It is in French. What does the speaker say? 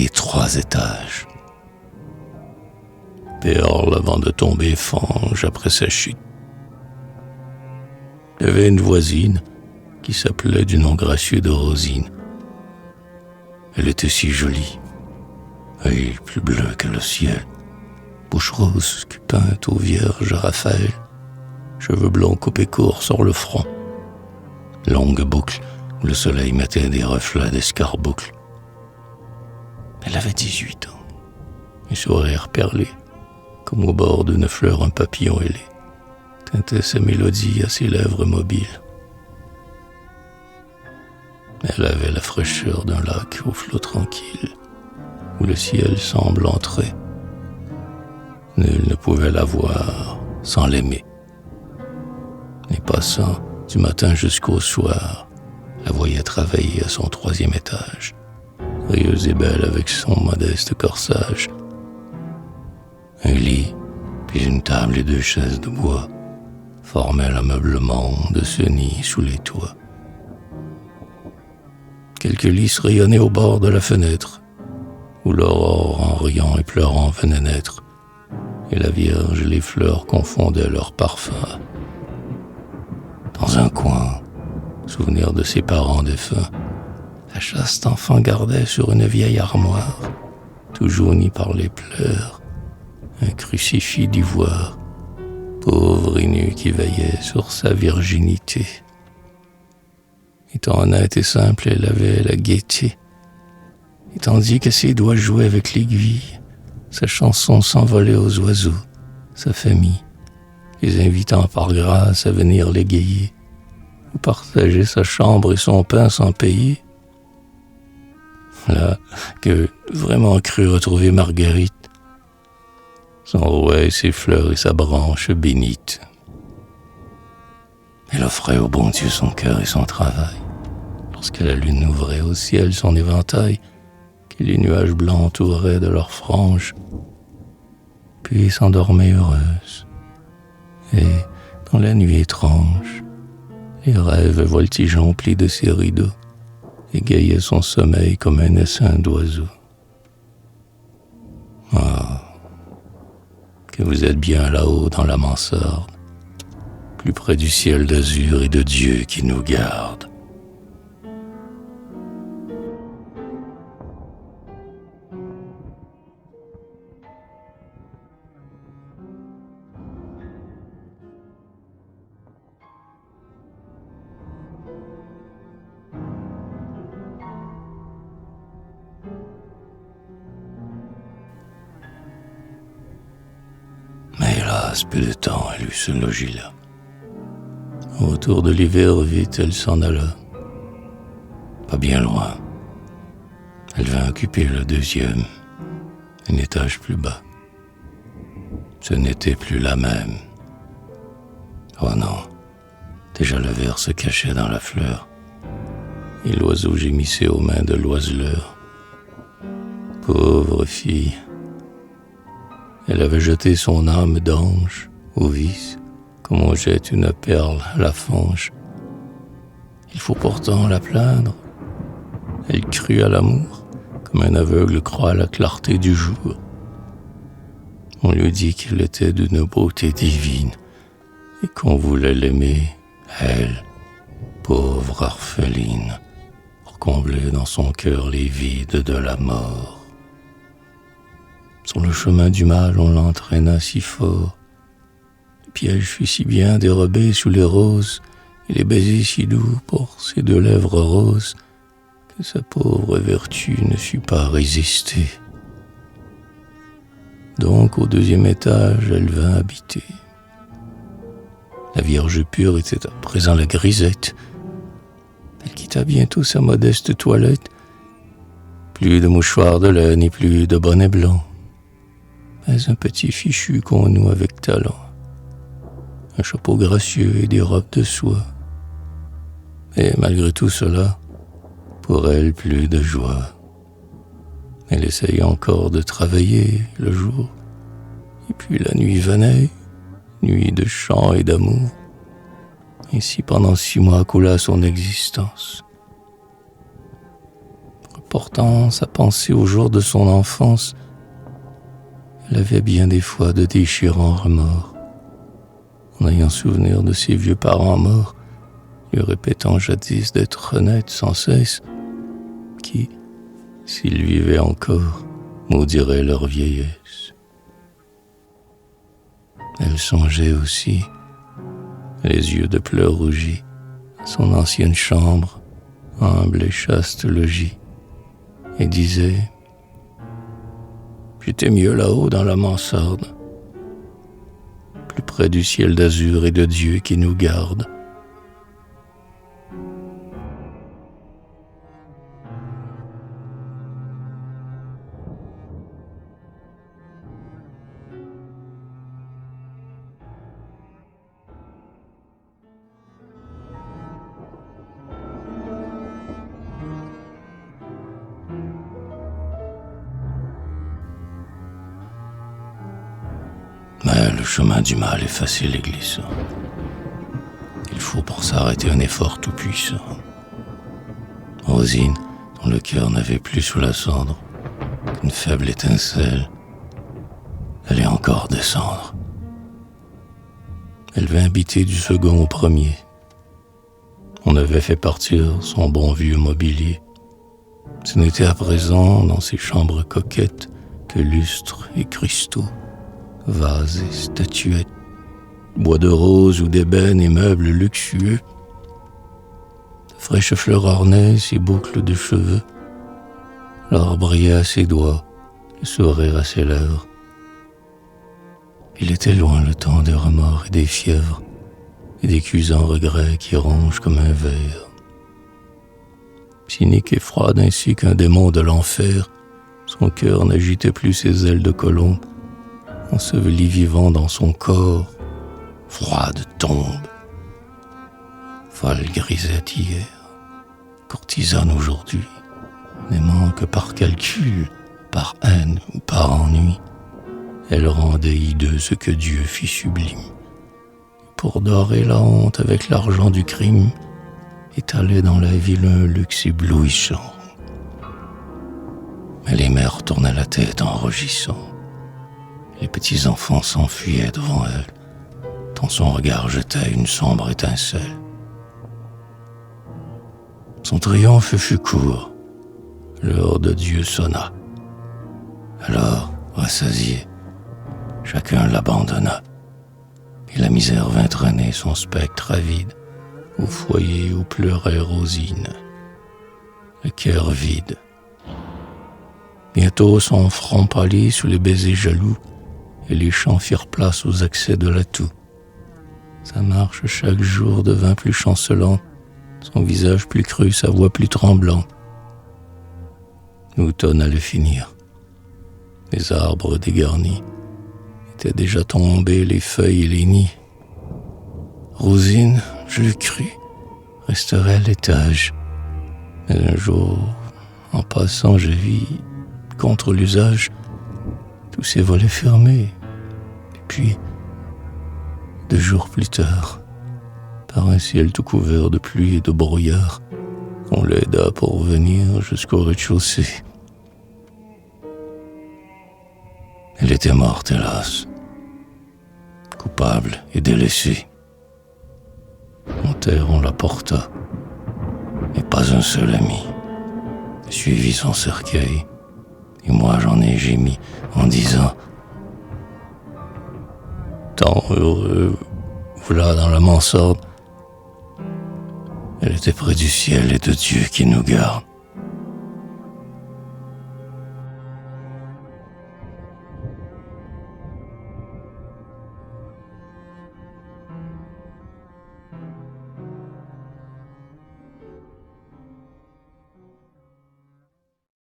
et 3 étages. Perle avant de tomber fange après sa chute. Il y avait une voisine qui s'appelait du nom gracieux de Rosine. Elle était si jolie, œil plus bleu que le ciel, bouche rose peinte aux vierges Raphaël, cheveux blonds coupés courts sur le front, longue boucle où le soleil mettait des reflets d'escarboucle. Elle avait 18 ans, un sourire perlé, comme au bord d'une fleur un papillon ailé, tintait sa mélodie à ses lèvres mobiles. Elle avait la fraîcheur d'un lac au flot tranquille, où le ciel semble entrer. Nul ne pouvait la voir sans l'aimer. Les passants, du matin jusqu'au soir, la voyaient travailler à son 3e étage, rieuse et belle avec son modeste corsage. Un lit, puis une table et 2 chaises de bois formaient l'ameublement de ce nid sous les toits. Quelques lys rayonnaient au bord de la fenêtre, où l'aurore en riant et pleurant venait naître, et la Vierge et les fleurs confondaient leurs parfums. Dans un coin, souvenir de ses parents défunts, la chaste enfant gardait sur une vieille armoire, tout jauni par les pleurs, un crucifix d'ivoire, pauvre et nu qui veillait sur sa virginité. Étant honnête et simple, elle avait la gaieté, et tandis que ses doigts jouaient avec l'aiguille, sa chanson s'envolait aux oiseaux, sa famille, les invitant par grâce à venir l'égayer, ou partager sa chambre et son pain sans payer. Là que vraiment cru retrouver Marguerite, son rouet, ses fleurs et sa branche bénite. Elle offrait au bon Dieu son cœur et son travail, lorsque la lune ouvrait au ciel son éventail, que les nuages blancs entouraient de leurs franges, puis s'endormait heureuse. Et, dans la nuit étrange, les rêves voltigeants plis de ses rideaux égayaient son sommeil comme un essaim d'oiseaux. Ah, que vous êtes bien là-haut dans la mansarde, plus près du ciel d'azur et de Dieu qui nous garde. Mais hélas, peu de temps elle eut ce logis-là. Au retour de l'hiver, vite elle s'en alla. Pas bien loin. Elle vint occuper le 2e, un étage plus bas. Ce n'était plus la même. Oh non, déjà le ver se cachait dans la fleur, et l'oiseau gémissait aux mains de l'oiseleur. Pauvre fille, elle avait jeté son âme d'ange au vice, comme on jette une perle à la fange. Il faut pourtant la plaindre. Elle crut à l'amour, comme un aveugle croit à la clarté du jour. On lui dit qu'elle était d'une beauté divine, et qu'on voulait l'aimer, elle, pauvre orpheline, pour combler dans son cœur les vides de la mort. Sur le chemin du mal, on l'entraîna si fort. Le piège fut si bien dérobé sous les roses, et les baisers si doux pour ses 2 lèvres roses, que sa pauvre vertu ne sut pas résister. Donc au 2e étage, elle vint habiter. La Vierge pure était à présent la grisette. Elle quitta bientôt sa modeste toilette. Plus de mouchoirs de laine et plus de bonnets blancs, mais un petit fichu qu'on noue avec talent, un chapeau gracieux et des robes de soie. Et malgré tout cela, pour elle plus de joie. Elle essayait encore de travailler le jour, et puis la nuit venait, nuit de chant et d'amour. Ainsi pendant 6 mois coula son existence. Portant sa pensée au jour de son enfance, elle avait bien des fois de déchirants remords, en ayant souvenir de ses vieux parents morts, lui répétant jadis d'être honnête sans cesse, qui, s'ils vivaient encore, maudiraient leur vieillesse. Elle songeait aussi, les yeux de pleurs rougis, à son ancienne chambre, humble et chaste logis, et disait: j'étais mieux là-haut dans la mansarde, plus près du ciel d'azur et de Dieu qui nous garde. Mais le chemin du mal est facile et glissant. Il faut pour s'arrêter un effort tout puissant. Rosine, dont le cœur n'avait plus sous la cendre qu'une faible étincelle, allait encore descendre. Elle vint habiter du second au premier. On avait fait partir son bon vieux mobilier. Ce n'était à présent dans ses chambres coquettes que lustres et cristaux, vases et statuettes, bois de rose ou d'ébène et meubles luxueux, de fraîches fleurs ornaient ses boucles de cheveux, l'or brillait à ses doigts, le sourire à ses lèvres. Il était loin le temps des remords et des fièvres, et des cuisants regrets qui rongent comme un ver. Cynique et froide ainsi qu'un démon de l'enfer, son cœur n'agitait plus ses ailes de colombe, enseveli vivant dans son corps, froide tombe. Folle grisette hier, courtisane aujourd'hui, n'aimant que par calcul, par haine ou par ennui, elle rendait hideux ce que Dieu fit sublime. Pour dorer la honte avec l'argent du crime, étalait dans la ville un luxe éblouissant. Mais les mères tournaient la tête en rugissant. Les petits enfants s'enfuyaient devant elle, tant son regard jetait une sombre étincelle. Son triomphe fut court, l'heure de Dieu sonna. Alors, rassasié, chacun l'abandonna, et la misère vint traîner son spectre avide au foyer où pleurait Rosine, le cœur vide. Bientôt son front pâlit sous les baisers jaloux, et les chants firent place aux accès de la toux. Sa marche chaque jour devint plus chancelante, son visage plus creux, sa voix plus tremblante. L'automne allait finir. Les arbres dégarnis étaient déjà tombés, les feuilles et les nids. Rosine, je le crus, resterait à l'étage. Mais un jour, en passant, je vis, contre l'usage, tous ces volets fermés. Et puis, 2 jours plus tard, par un ciel tout couvert de pluie et de brouillard, on l'aida pour venir jusqu'au rez-de-chaussée. Elle était morte, hélas, coupable et délaissée. En terre, on la porta, et pas un seul ami suivit son cercueil. Et moi, j'en ai gémi en disant: tant heureux, voilà dans la mansarde. Elle était près du ciel et de Dieu qui nous garde.